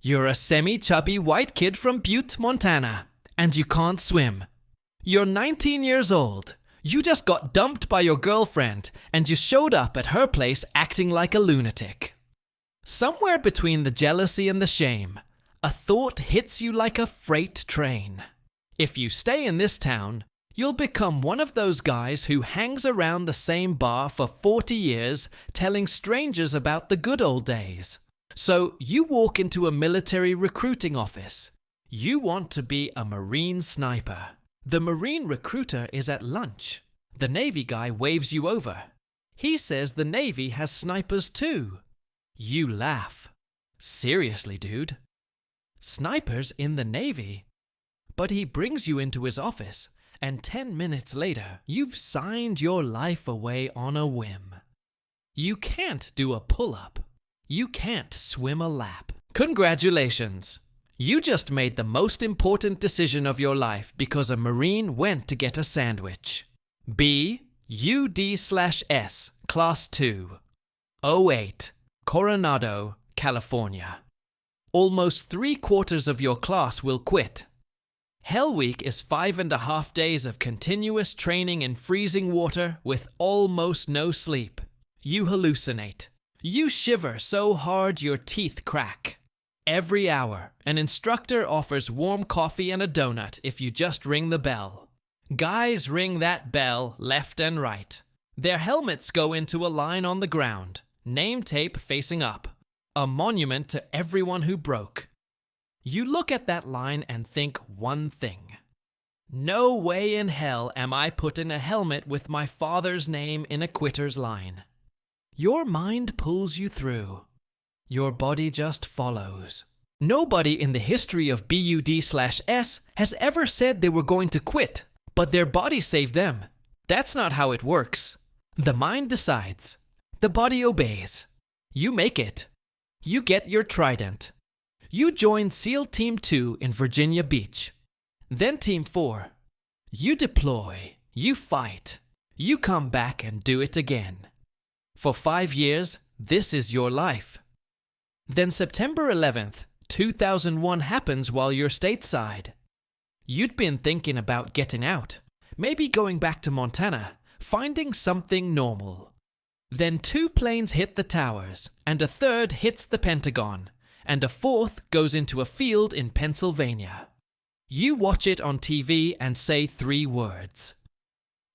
You're a semi-chubby white kid from Butte, Montana, and you can't swim. You're 19 years old. You just got dumped by your girlfriend, and you showed up at her place acting like a lunatic. Somewhere between the jealousy and the shame, a thought hits you like a freight train. If you stay in this town, you'll become one of those guys who hangs around the same bar for 40 years telling strangers about the good old days. So you walk into a military recruiting office. You want to be a Marine sniper. The Marine recruiter is at lunch. The Navy guy waves you over. He says the Navy has snipers too. You laugh. Seriously, dude? Snipers in the Navy? But he brings you into his office, and 10 minutes later, you've signed your life away on a whim. You can't do a pull-up. You can't swim a lap. Congratulations! You just made the most important decision of your life because a Marine went to get a sandwich. B, UD/S, Class 2, 08, Coronado, California. Almost 3/4 of your class will quit. Hell Week is 5.5 days of continuous training in freezing water with almost no sleep. You hallucinate. You shiver so hard your teeth crack. Every hour, an instructor offers warm coffee and a donut if you just ring the bell. Guys ring that bell left and right. Their helmets go into a line on the ground, name tape facing up, a monument to everyone who broke. You look at that line and think one thing. No way in hell am I putting a helmet with my father's name in a quitter's line. Your mind pulls you through. Your body just follows. Nobody in the history of BUD/S has ever said they were going to quit, but their body saved them. That's not how it works. The mind decides. The body obeys. You make it. You get your trident. You join SEAL Team 2 in Virginia Beach. Then Team 4. You deploy. You fight. You come back and do it again. For 5 years, this is your life. Then September 11th, 2001 happens while you're stateside. You'd been thinking about getting out, maybe going back to Montana, finding something normal. Then 2 planes hit the towers, and a 3rd hits the Pentagon, and a 4th goes into a field in Pennsylvania. You watch it on TV and say 3 words.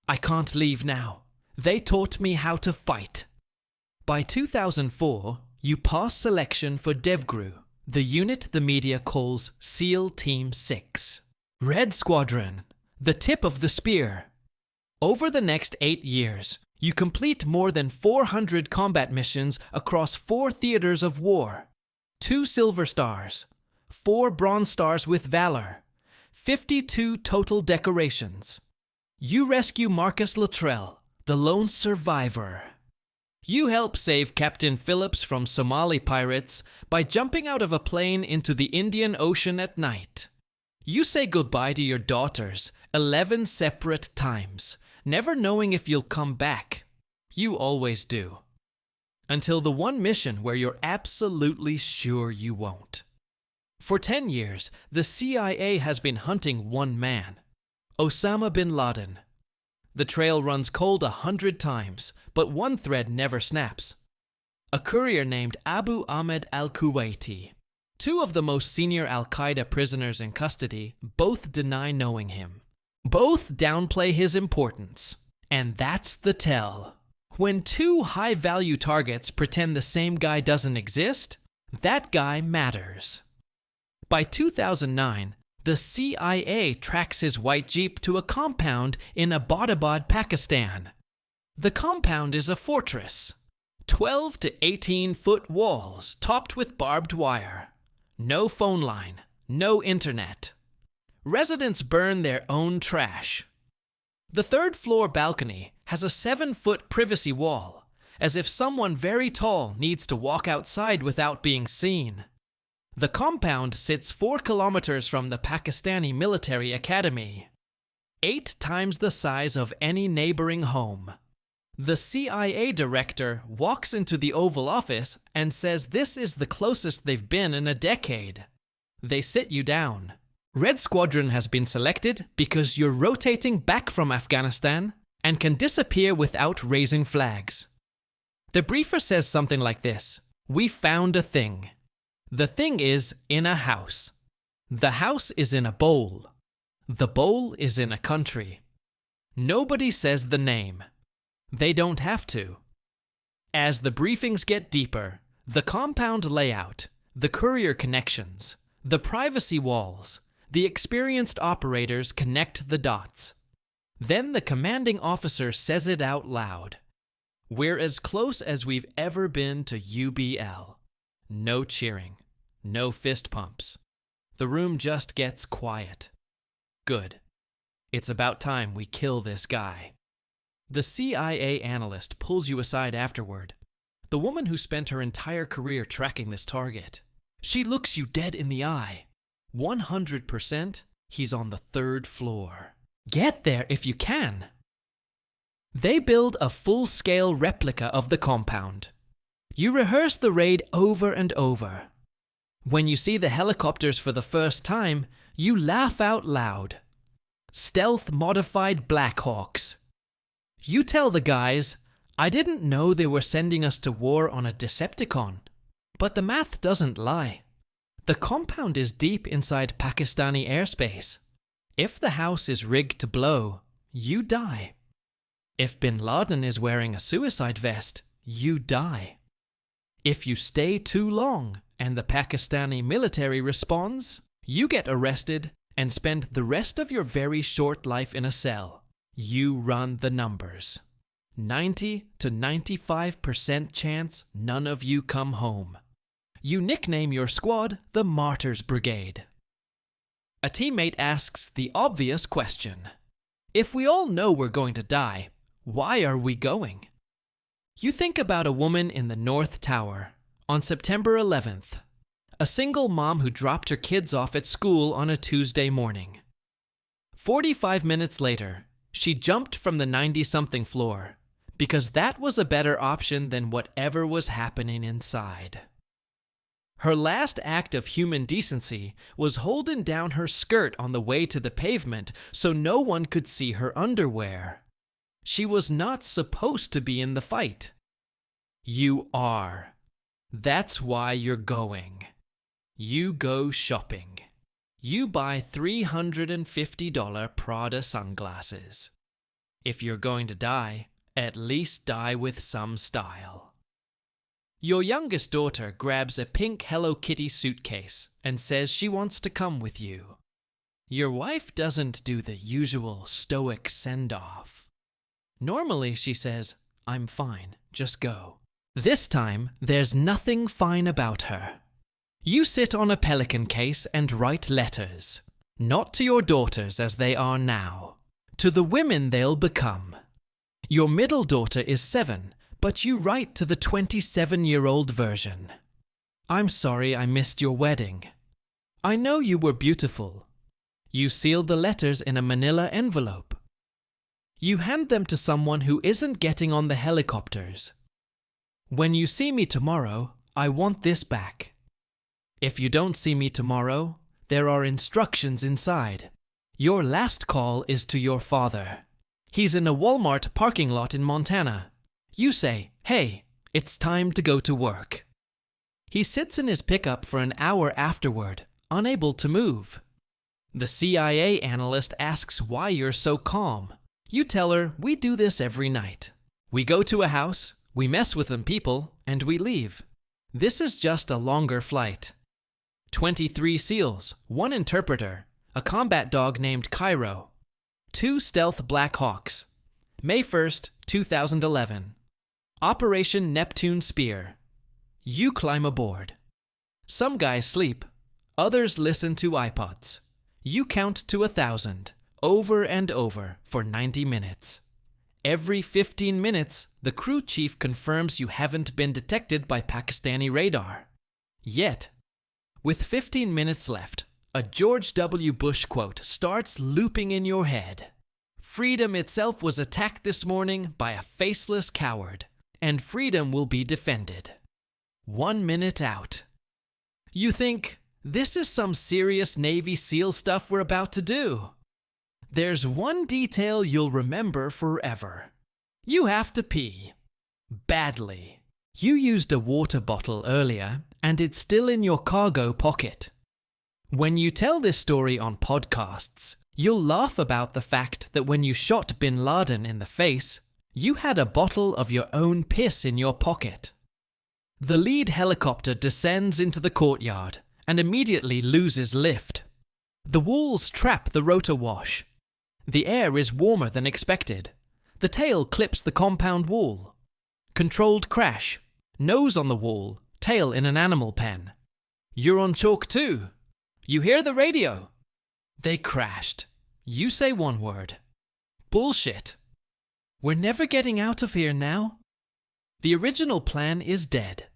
I can't leave now. They taught me how to fight. By 2004, you pass selection for DevGru, the unit the media calls SEAL Team 6. Red Squadron, the tip of the spear. Over the next 8 years, you complete more than 400 combat missions across 4 theaters of war, 2 Silver Stars, 4 Bronze Stars with Valor, 52 total decorations. You rescue Marcus Luttrell, the lone survivor. You help save Captain Phillips from Somali pirates by jumping out of a plane into the Indian Ocean at night. You say goodbye to your daughters 11 separate times, never knowing if you'll come back. You always do. Until the one mission where you're absolutely sure you won't. For 10 years, the CIA has been hunting one man, Osama Bin Laden. The trail runs cold 100 times, but one thread never snaps. A courier named Abu Ahmed al-Kuwaiti. 2 of the most senior al-Qaeda prisoners in custody both deny knowing him. Both downplay his importance. And that's the tell. When 2 high-value targets pretend the same guy doesn't exist, that guy matters. By 2009, the CIA tracks his white Jeep to a compound in Abbottabad, Pakistan. The compound is a fortress. 12 to 18-foot walls topped with barbed wire. No phone line, no internet. Residents burn their own trash. The 3rd floor balcony has a 7-foot privacy wall, as if someone very tall needs to walk outside without being seen. The compound sits 4 kilometers from the Pakistani military academy, 8 times the size of any neighboring home. The CIA director walks into the Oval Office and says this is the closest they've been in a decade. They sit you down. Red Squadron has been selected because you're rotating back from Afghanistan and can disappear without raising flags. The briefer says something like this: "We found a thing. The thing is in a house. The house is in a bowl. The bowl is in a country. Nobody says the name. They don't have to." As the briefings get deeper, the compound layout, the courier connections, the privacy walls, the experienced operators connect the dots. Then the commanding officer says it out loud. "We're as close as we've ever been to UBL. No cheering. No fist pumps. The room just gets quiet. Good. It's about time we kill this guy." The CIA analyst pulls you aside afterward. The woman who spent her entire career tracking this target. She looks you dead in the eye. 100% he's on the 3rd floor. Get there if you can. They build a full-scale replica of the compound. You rehearse the raid over and over. When you see the helicopters for the first time, you laugh out loud. Stealth-modified Black Hawks. You tell the guys, "I didn't know they were sending us to war on a Decepticon." But the math doesn't lie. The compound is deep inside Pakistani airspace. If the house is rigged to blow, you die. If Bin Laden is wearing a suicide vest, you die. If you stay too long and the Pakistani military responds, you get arrested and spend the rest of your very short life in a cell. You run the numbers. 90 to 95% chance none of you come home. You nickname your squad the Martyrs Brigade. A teammate asks the obvious question. If we all know we're going to die, why are we going? You think about a woman in the North Tower on September 11th. A single mom who dropped her kids off at school on a Tuesday morning. 45 minutes later, she jumped from the 90-something floor because that was a better option than whatever was happening inside. Her last act of human decency was holding down her skirt on the way to the pavement so no one could see her underwear. She was not supposed to be in the fight. You are. That's why you're going. You go shopping. You buy $350 Prada sunglasses. If you're going to die, at least die with some style. Your youngest daughter grabs a pink Hello Kitty suitcase and says she wants to come with you. Your wife doesn't do the usual stoic send-off. Normally she says, "I'm fine, just go." This time, there's nothing fine about her. You sit on a pelican case and write letters. Not to your daughters as they are now. To the women they'll become. Your middle daughter is 7, but you write to the 27-year-old version. "I'm sorry I missed your wedding. I know you were beautiful." You seal the letters in a manila envelope. You hand them to someone who isn't getting on the helicopters. "When you see me tomorrow, I want this back. If you don't see me tomorrow, there are instructions inside. Your last call is to your father. He's in a Walmart parking lot in Montana. You say, 'Hey, it's time to go to work.' He sits in his pickup for an hour afterward, unable to move. The CIA analyst asks why you're so calm. You tell her, 'We do this every night. We go to a house, we mess with them people, and we leave. This is just a longer flight.' 23 SEALs, 1 interpreter, a combat dog named Cairo, 2 stealth Black Hawks. May 1st, 2011. Operation Neptune Spear. You climb aboard. Some guys sleep, others listen to iPods. You count to 1,000, over and over, for 90 minutes. Every 15 minutes, the crew chief confirms you haven't been detected by Pakistani radar. Yet. With 15 minutes left, a George W. Bush quote starts looping in your head. Freedom itself was attacked this morning by a faceless coward, and freedom will be defended. 1 minute out. You think, this is some serious Navy SEAL stuff we're about to do. There's one detail you'll remember forever. You have to pee. Badly. You used a water bottle earlier, and it's still in your cargo pocket. When you tell this story on podcasts, you'll laugh about the fact that when you shot Bin Laden in the face, you had a bottle of your own piss in your pocket. The lead helicopter descends into the courtyard and immediately loses lift. The walls trap the rotor wash. The air is warmer than expected. The tail clips the compound wall. Controlled crash. Nose on the wall, tail in an animal pen. You're on chalk too. You hear the radio. They crashed. You say one word. Bullshit. We're never getting out of here now. The original plan is dead.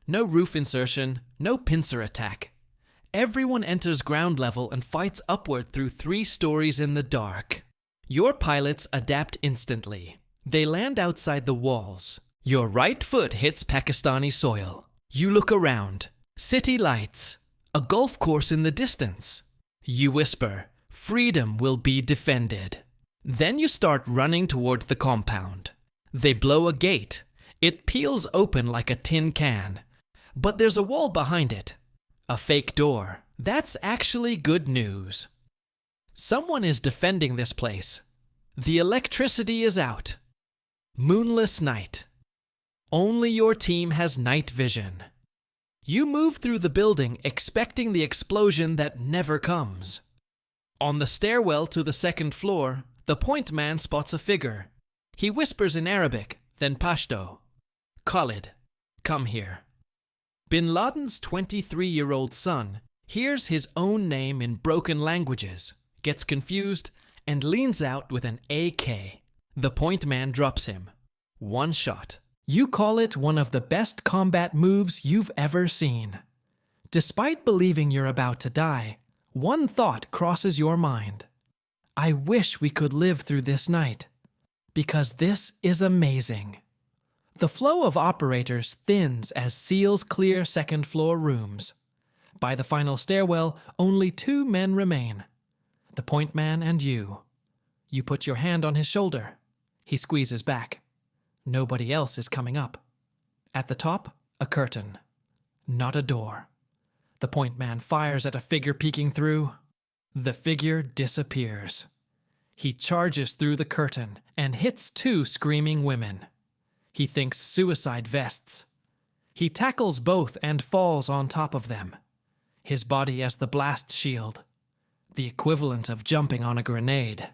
No roof insertion, no pincer attack. Everyone enters ground level and fights upward through 3 stories in the dark. Your pilots adapt instantly. They land outside the walls. Your right foot hits Pakistani soil. You look around. City lights. A golf course in the distance. You whisper, freedom will be defended. Then you start running toward the compound. They blow a gate. It peels open like a tin can. But there's a wall behind it. A fake door. That's actually good news. Someone is defending this place. The electricity is out. Moonless night. Only your team has night vision. You move through the building expecting the explosion that never comes. On the stairwell to the 2nd floor, the point man spots a figure. He whispers in Arabic, then Pashto. Khalid, come here. Bin Laden's 23-year-old son hears his own name in broken languages, gets confused, and leans out with an AK. The point man drops him. 1 shot. You call it one of the best combat moves you've ever seen. Despite believing you're about to die, one thought crosses your mind. I wish we could live through this night, because this is amazing. The flow of operators thins as SEALs clear 2nd floor rooms. By the final stairwell, only 2 men remain. The point man and you. You put your hand on his shoulder. He squeezes back. Nobody else is coming up. At the top, a curtain. Not a door. The point man fires at a figure peeking through. The figure disappears. He charges through the curtain and hits 2 screaming women. He thinks suicide vests. He tackles both and falls on top of them. His body as the blast shield. The equivalent of jumping on a grenade.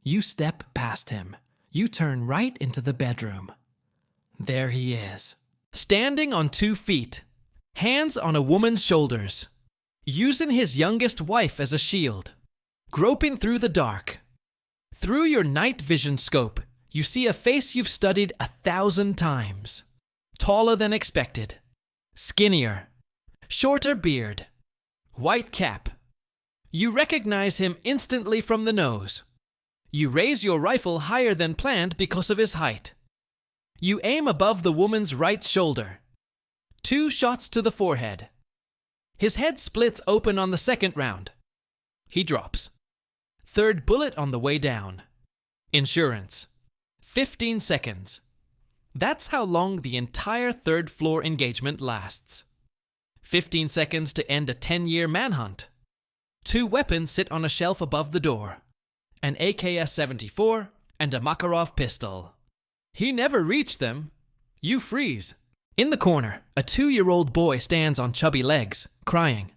You step past him. You turn right into the bedroom. There he is. Standing on 2 feet. Hands on a woman's shoulders. Using his youngest wife as a shield. Groping through the dark. Through your night vision scope, you see a face you've studied 1,000 times. Taller than expected. Skinnier. Shorter beard. White cap. You recognize him instantly from the nose. You raise your rifle higher than planned because of his height. You aim above the woman's right shoulder. 2 shots to the forehead. His head splits open on the 2nd round. He drops. 3rd bullet on the way down. Insurance. 15 seconds. That's how long the entire 3rd floor engagement lasts. 15 seconds to end a 10-year manhunt. 2 weapons sit on a shelf above the door. An AKS-74 and a Makarov pistol. He never reached them. You freeze. In the corner, a 2-year-old boy stands on chubby legs, crying.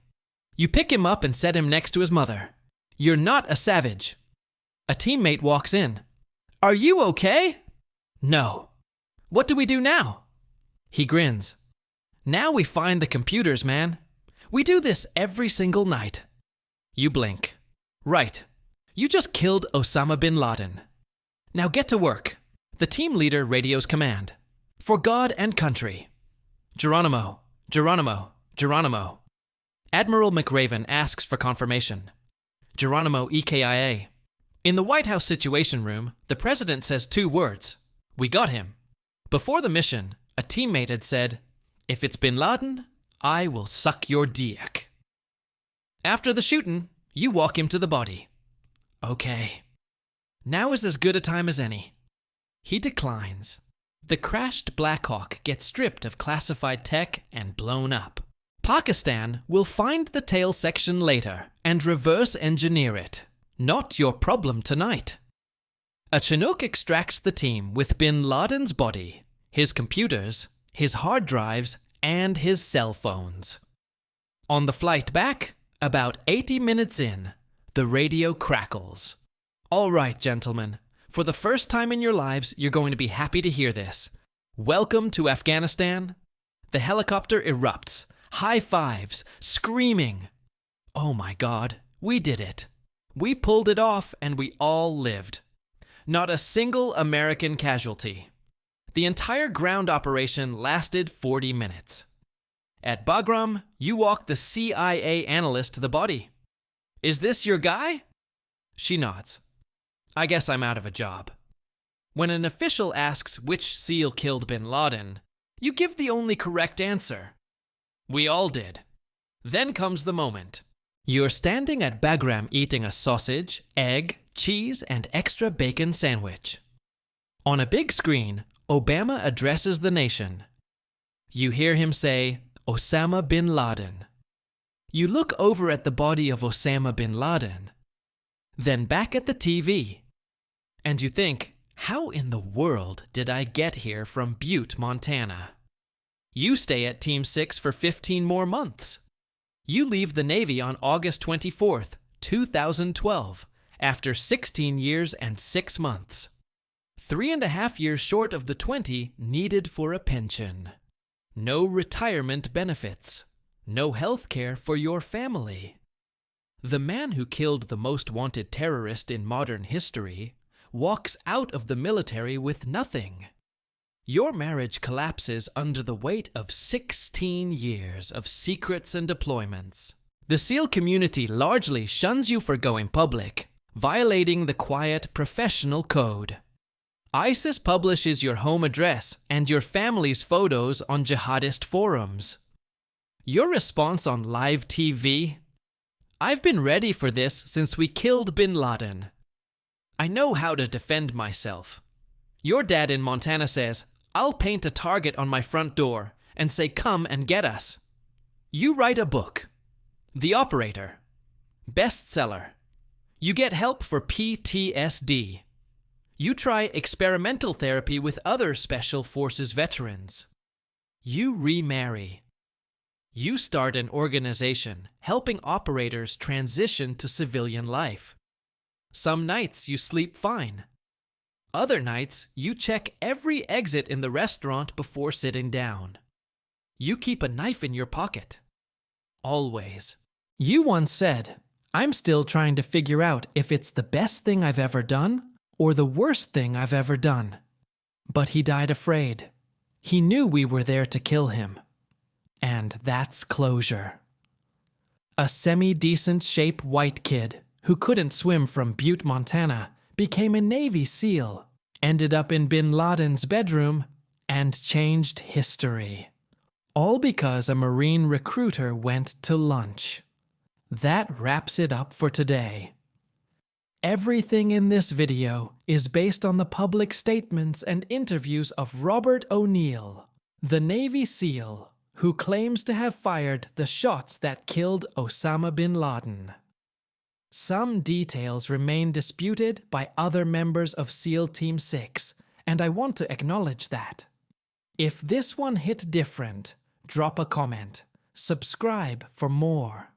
You pick him up and set him next to his mother. You're not a savage. A teammate walks in. Are you okay? No. What do we do now? He grins. Now we find the computers, man. We do this every single night. You blink. Right. You just killed Osama Bin Laden. Now get to work. The team leader radios command. For God and country. Geronimo, Geronimo, Geronimo. Admiral McRaven asks for confirmation. Geronimo EKIA. In the White House Situation Room, the president says 2 words: "We got him." Before the mission, a teammate had said, "If it's Bin Laden, I will suck your dick." After the shooting, you walk him to the body. Okay. Now is as good a time as any. He declines. The crashed Black Hawk gets stripped of classified tech and blown up. Pakistan will find the tail section later and reverse engineer it. Not your problem tonight. A Chinook extracts the team with Bin Laden's body, his computers, his hard drives, and his cell phones. On the flight back, about 80 minutes in, the radio crackles. All right, gentlemen, for the first time in your lives, you're going to be happy to hear this. Welcome to Afghanistan. The helicopter erupts, high fives, screaming. Oh my God, we did it. We pulled it off and we all lived. Not a single American casualty. The entire ground operation lasted 40 minutes. At Bagram, you walk the CIA analyst to the body. "Is this your guy?" She nods. "I guess I'm out of a job." When an official asks which SEAL killed Bin Laden, you give the only correct answer. We all did. Then comes the moment. You're standing at Bagram eating a sausage, egg, cheese, and extra bacon sandwich. On a big screen, Obama addresses the nation. You hear him say, "Osama Bin Laden." You look over at the body of Osama Bin Laden, then back at the TV, and you think, how in the world did I get here from Butte, Montana? You stay at Team 6 for 15 more months. You leave the Navy on August 24th, 2012, after 16 years and 6 months. 3.5 years short of the 20 needed for a pension. No retirement benefits. No health care for your family. The man who killed the most wanted terrorist in modern history walks out of the military with nothing. Your marriage collapses under the weight of 16 years of secrets and deployments. The SEAL community largely shuns you for going public, violating the quiet professional code. ISIS publishes your home address and your family's photos on jihadist forums. Your response on live TV? "I've been ready for this since we killed Bin Laden. I know how to defend myself." Your dad in Montana says, "I'll paint a target on my front door and say, 'Come and get us.' You write a book. The Operator. Bestseller. You get help for PTSD. You try experimental therapy with other Special Forces veterans. You remarry. You start an organization helping operators transition to civilian life. Some nights you sleep fine. Other nights you check every exit in the restaurant before sitting down. You keep a knife in your pocket. Always. You once said, "I'm still trying to figure out if it's the best thing I've ever done or the worst thing I've ever done." But he died afraid. He knew we were there to kill him. And that's closure. A semi-decent shape white kid who couldn't swim from Butte, Montana, became a Navy SEAL, ended up in Bin Laden's bedroom, and changed history. All because a Marine recruiter went to lunch. That wraps it up for today. Everything in this video is based on the public statements and interviews of Robert O'Neill, the Navy SEAL, who claims to have fired the shots that killed Osama bin Laden. Some details remain disputed by other members of SEAL Team 6, and I want to acknowledge that. If this one hit different, drop a comment. Subscribe for more.